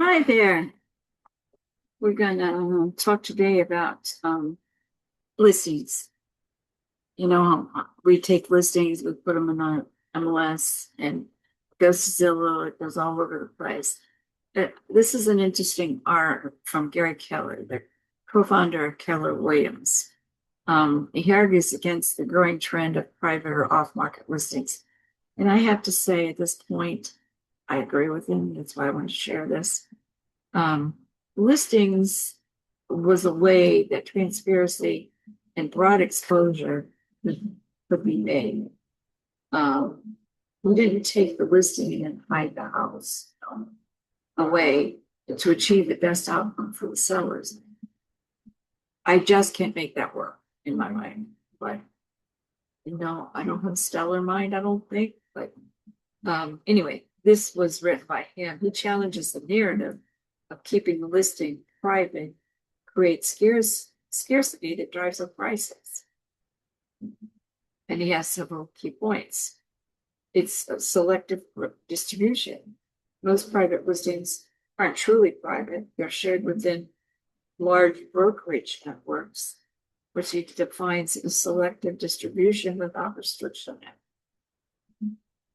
Hi there. We're going to talk today about listings. We take listings, we put them in our MLS, and it goes to Zillow, it goes all over the place. This is an interesting art from Gary Keller, the co-founder of Keller Williams. He argues against the growing trend of private or off-market listings. And I have to say, at this point, I agree with him. That's why I want to share this. Um, Listings was a way that transparency and broad exposure could be made. We didn't take the listing and hide the house away to achieve the best outcome for the sellers. I just can't make that work in my mind. But I don't have a stellar mind, I don't think. But anyway, this was written by him. He challenges the narrative of keeping the listing private creates scarcity that drives up prices. And he has several key points. It's a selective distribution. Most private listings aren't truly private. They're shared within large brokerage networks, which he defines as selective distribution without restriction,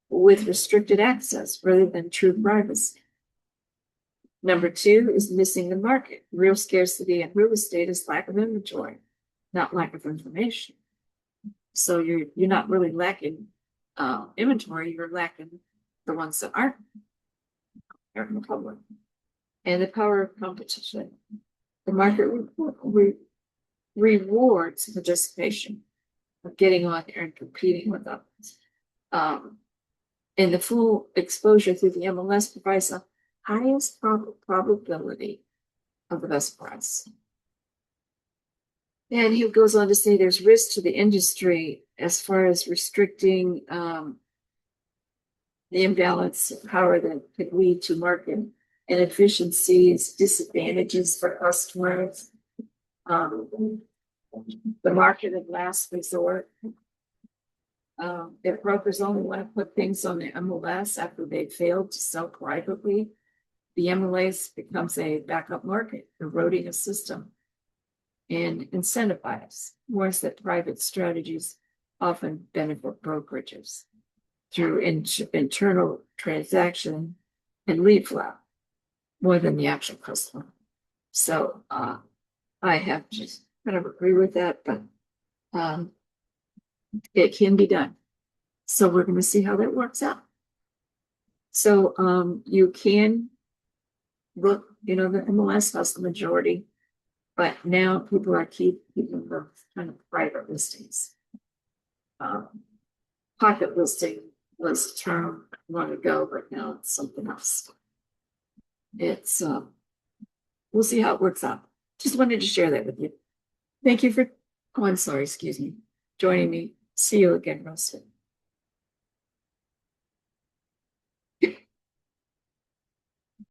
with restricted access rather than true privacy. Number two is missing the market. Real scarcity in real estate is lack of inventory, not lack of information. So you're not really lacking inventory, you're lacking the ones that aren't in the public. And the power of competition. The market rewards participation of getting on there and competing with others. And the full exposure through the MLS provides the highest probability of the best price. And he goes on to say there's risk to the industry as far as restricting the imbalance of power that could lead to market inefficiencies, disadvantages for customers, the market of last resort. If brokers only want to put things on the MLS after they failed to sell privately, the MLS becomes a backup market, eroding a system and incentivize whereas that private strategies often benefit brokerages through internal transaction and lead flow more than the actual customer. So I have just kind of agree with that, but it can be done. So we're going to see how that works out. So you can look, the MLS has the majority, but now people are keeping the kind of private listings. Pocket listing was a term long ago, but now it's something else. It's we'll see how it works out. Just wanted to share that with you. Thank you for, oh, I'm sorry, excuse me, joining me. See you again, Russ.